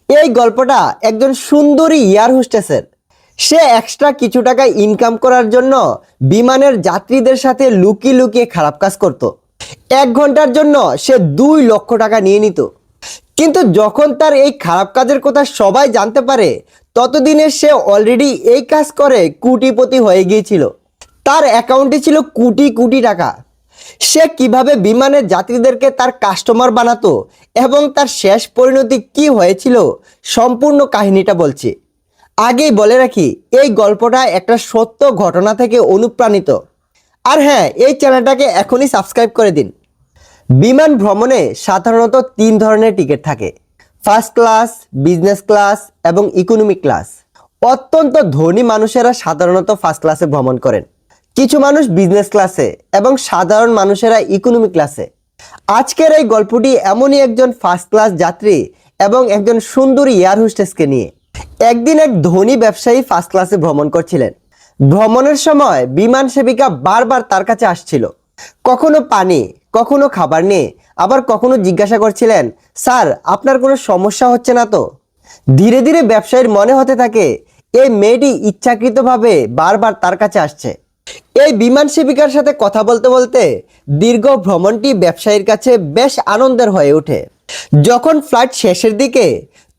এই গল্পটা একজন সুন্দরী এয়ার হোস্টেসের। সে এক্সট্রা কিছু টাকা ইনকাম করার জন্য বিমানের যাত্রীদের সাথে লুকিয়ে লুকিয়ে খারাপ কাজ করত। 1 ঘন্টার জন্য সে 2 লক্ষ টাকা নিয়ে নিত। কিন্তু যখন তার এই খারাপ কাজের কথা সবাই জানতে পারে, ততদিনে সে অলরেডি এই কাজ করে কোটিপতি হয়ে গিয়েছিল। তার অ্যাকাউন্টে ছিল কোটি কোটি টাকা। সে কিভাবে বিমানের যাত্রীদেরকে তার কাস্টমার বানাতো এবং তার শেষ পরিণতি কি হয়েছিল, সম্পূর্ণ কাহিনীটা বলছি। আগেই বলে রাখি, এই গল্পটা একটা সত্য ঘটনা থেকে অনুপ্রাণিত। আর হ্যাঁ, এই চ্যানেলটাকে এখনই সাবস্ক্রাইব করে দিন। বিমান ভ্রমণে সাধারণত 3 ধরনের টিকিট থাকে: ফার্স্ট ক্লাস, বিজনেস ক্লাস এবং ইকোনমি ক্লাস। অত্যন্ত ধনী মানুষেরা সাধারণত ফার্স্ট ক্লাসে ভ্রমণ করেন, কিছু মানুষ বিজনেস ক্লাসে এবং সাধারণ মানুষেরা ইকোনমি ক্লাসে। আজকের এই গল্পটি এমনই একজন ফার্স্ট ক্লাস যাত্রী এবং একজন সুন্দরী এয়ার হোস্টেসকে নিয়ে। একদিন এক ধনী ব্যবসায়ী ফার্স্ট ক্লাসে ভ্রমণ করছিলেন। ভ্রমণের সময় বিমান সেবিকা বারবার তার কাছে আসছিল, কখনো পানি, কখনো খাবার নিয়ে, আবার কখনো জিজ্ঞাসা করছিলেন, স্যার আপনার কোনো সমস্যা হচ্ছে না তো? ধীরে ধীরে ব্যবসায়ীর মনে হতে থাকে এই মেয়েটি ইচ্ছাকৃতভাবে বারবার তার কাছে আসছে। এই বিমান সেবিকার সাথে কথা বলতে বলতে দীর্ঘ ভ্রমণটি ব্যবসায়ীর কাছে বেশ আনন্দের হয়ে ওঠে। যখন ফ্লাইট শেষের দিকে,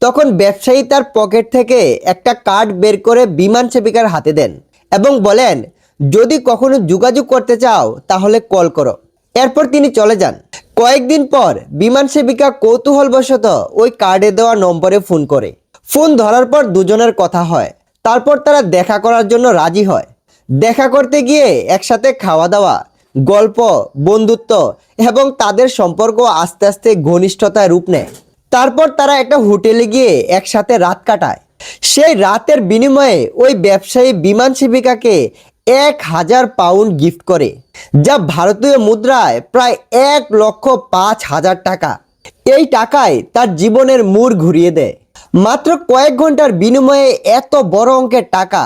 তখন ব্যবসায়ী তার পকেট থেকে একটা কার্ড বের করে বিমান সেবিকার হাতে দেন এবং বলেন, যদি কখনো যোগাযোগ করতে চাও তাহলে কল করো। এরপর তিনি চলে যান। কয়েকদিন পর বিমান সেবিকা কৌতূহলবশত ওই কার্ডে দেওয়া নম্বরে ফোন করে। ফোন ধরার পর দুজনের কথা হয়। তারপর তারা দেখা করার জন্য রাজি হয়। দেখা করতে গিয়ে একসাথে খাওয়া দাওয়া, গল্প, বন্ধুত্ব এবং তাদের সম্পর্ক আস্তে আস্তে ঘনিষ্ঠতায় রূপ নেয়। তারপর তারা একটা হোটেলে গিয়ে একসাথে রাত কাটায়। সেই রাতের বিনিময়ে ওই ব্যবসায়ী বিমান সেবিকাকে 1,000 পাউন্ড গিফট করে, যা ভারতীয় মুদ্রায় প্রায় 1,05,000 টাকা। এই টাকায় তার জীবনের মোড় ঘুরিয়ে দেয়। মাত্র কয়েক ঘন্টার বিনিময়ে এত বড় অঙ্কের টাকা,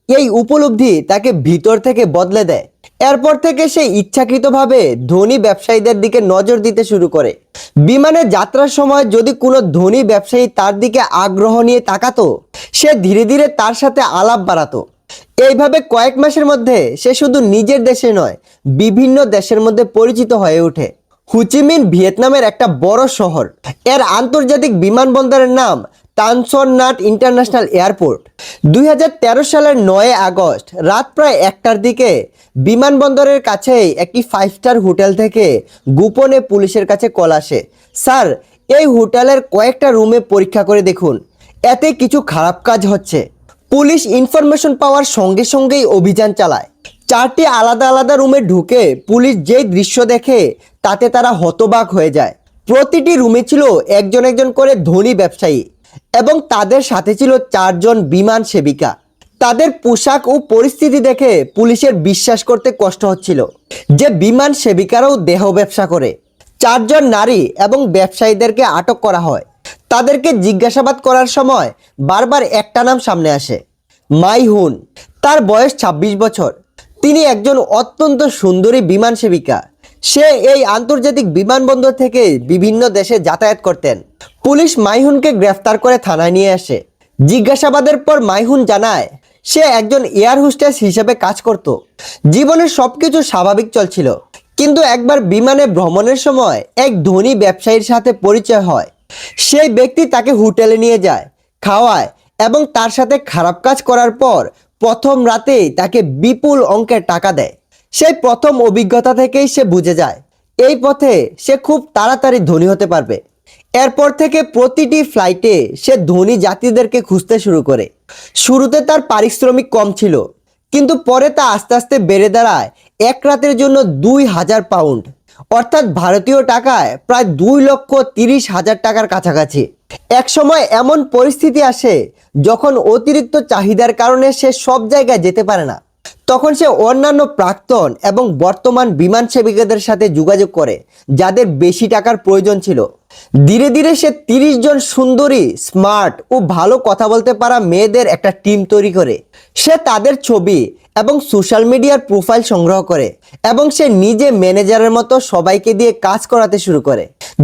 এই উপলব্ধি তাকে ভিতর থেকে বদলে দেয়। এরপর থেকে সে ইচ্ছাকৃতভাবে ধনী ব্যবসায়ীদের দিকে নজর দিতে শুরু করে। বিমানে যাত্রার সময় যদি কোনো ধনী ব্যবসায়ী তার দিকে আগ্রহ নিয়ে তাকাতো, সে ধীরে ধীরে তার সাথে আলাপ বাড়াতো। এইভাবে কয়েক মাসের মধ্যে সে শুধু নিজের দেশে নয়, বিভিন্ন দেশের মধ্যে পরিচিত হয়ে ওঠে। হুচিমিন ভিয়েতনামের একটা বড় শহর। এর আন্তর্জাতিক বিমানবন্দরের নাম তান সন নাট ইন্টারন্যাশনাল এয়ারপোর্ট। 2013 সালের 9 আগস্ট রাত প্রায় 1টার দিকে বিমানবন্দরের কাছেই একটি 5 স্টার হোটেল থেকে গোপনে পুলিশের কাছে কল আসে, স্যার এই হোটেলের কয়েকটা রুমে পরীক্ষা করে দেখুন, এতে কিছু খারাপ কাজ হচ্ছে। পুলিশ ইনফরমেশন পাওয়ার সঙ্গে সঙ্গেই অভিযান চালায়। 4টি আলাদা আলাদা রুমে ঢুকে পুলিশ যেই দৃশ্য দেখে তাতে তারা হতবাক হয়ে যায়। প্রতিটি রুমে ছিল একজন একজন করে ধনী ব্যবসায়ী এবং তাদের সাথে ছিল 4 জন বিমান সেবিকা। তাদের পোশাক ও পরিস্থিতি দেখে পুলিশের বিশ্বাস করতে কষ্ট হচ্ছিল যে বিমান সেবিকারাও দেহ ব্যবসা করে। 4 জন নারী এবং ব্যবসায়ীদেরকে আটক করা হয়। তাদেরকে জিজ্ঞাসাবাদ করার সময় বারবার একটা নাম সামনে আসে, মাইহুন। তার বয়স 26 বছর। তিনি একজন অত্যন্ত সুন্দরী বিমান সেবিকা। সে এই আন্তর্জাতিক বিমানবন্দর থেকে বিভিন্ন দেশে যাতায়াত করতেন। পুলিশ মাইহুনকে গ্রেফতার করে থানায় নিয়ে আসে। জিজ্ঞাসাবাদের পর মাইহুন জানায় সে একজন এয়ার হোস্টেস হিসেবে কাজ করত। জীবনের সবকিছু স্বাভাবিক চলছিল, কিন্তু একবার বিমানে ভ্রমণের সময় এক ধনী ব্যবসায়ীর সাথে পরিচয় হয়। সেই ব্যক্তি তাকে হোটেলে নিয়ে যায়, খাওয়ায় এবং তার সাথে খারাপ কাজ করার পর প্রথম রাতেই তাকে বিপুল অঙ্কের টাকা দেয়। সেই প্রথম অভিজ্ঞতা থেকেই সে বুঝে যায় এই পথে সে খুব তাড়াতাড়ি ধনী হতে পারবে। এরপর থেকে প্রতিটি ফ্লাইটে সে ধনী যাত্রীদেরকে খুঁজতে শুরু করে। শুরুতে তার পারিশ্রমিক কম ছিল, কিন্তু পরে তা আস্তে আস্তে বেড়ে দাঁড়ায় এক রাতের জন্য 2,000 পাউন্ড, অর্থাৎ ভারতীয় টাকায় প্রায় 2,30,000 টাকার কাছাকাছি। এক সময় এমন পরিস্থিতি আসে যখন অতিরিক্ত চাহিদার কারণে সে সব জায়গায় যেতে পারে না। তখন সে অন্যান্য প্রাক্তন এবং বর্তমান বিমান সেবিকাদের সাথে যোগাযোগ করে যাদের বেশি টাকার প্রয়োজন ছিল। ধীরে ধীরে সে 30 জন সুন্দরী, স্মার্ট ও ভালো কথা বলতে পারা মেয়েদের একটা টিম তৈরি করে। সে তাদের ছবি এবং সোশ্যাল মিডিয়ার প্রোফাইল সংগ্রহ করে এবং সে নিজে ম্যানেজারের মতো সবাইকে দিয়ে কাজ করাতে শুরু করে।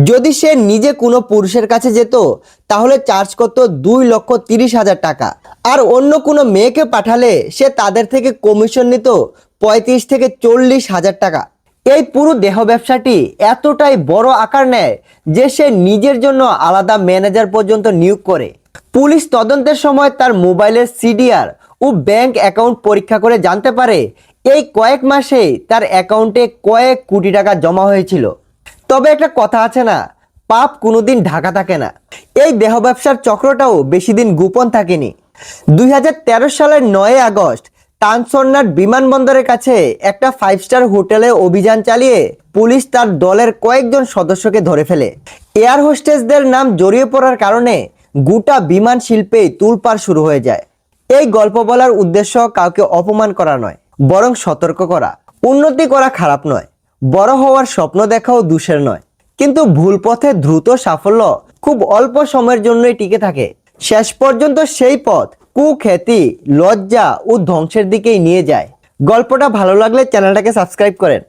যদি সে নিজে কোনো পুরুষের কাছে যেত তাহলে চার্জ করত 2,30,000 টাকা, আর অন্য কোনো মেয়েকে পাঠালে সে তাদের থেকে কমিশন নিত 35 থেকে 40,000 টাকা। এই পুরো দেহ ব্যবসাটি এতটাই বড় আকার নেয় যে সে নিজের জন্য আলাদা ম্যানেজার পর্যন্ত নিয়োগ করে। পুলিশ তদন্তের সময় তার মোবাইলের সিডিআর ও ব্যাংক অ্যাকাউন্ট পরীক্ষা করে জানতে পারে এই কয়েক মাসেই তার অ্যাকাউন্টে কয়েক কোটি টাকা জমা হয়েছিল। তবে একটা কথা আছে না, পাপ কোনোদিন ঢাকা থাকে না। এই দেহ ব্যবসার চক্রটাও বেশি দিন গোপন থাকেনি। 2013 সালের 9 আগস্ট তানসন্নার বিমানবন্দরের কাছে একটা 5 স্টার হোটেলে অভিযান চালিয়ে পুলিশ তার দলের কয়েকজন সদস্যকে ধরে ফেলে। এয়ার হোস্টেসদের নাম জড়িয়ে পড়ার কারণে গোটা বিমান শিল্পে তোলপাড় শুরু হয়ে যায়। এই গল্প বলার উদ্দেশ্য কাউকে অপমান করা নয়, বরং সতর্ক করা। উন্নতি করা খারাপ নয়, বড় হওয়ার স্বপ্ন দেখাও দোষের নয়, কিন্তু ভুল পথে দ্রুত সাফল্য খুব অল্প সময়ের জন্যই টিকে থাকে। শেষ পর্যন্ত সেই পথ কুখ্যাতি, লজ্জা ও ধ্বংসের দিকেই নিয়ে যায়। গল্পটা ভালো লাগলে চ্যানেলটাকে সাবস্ক্রাইব করেন।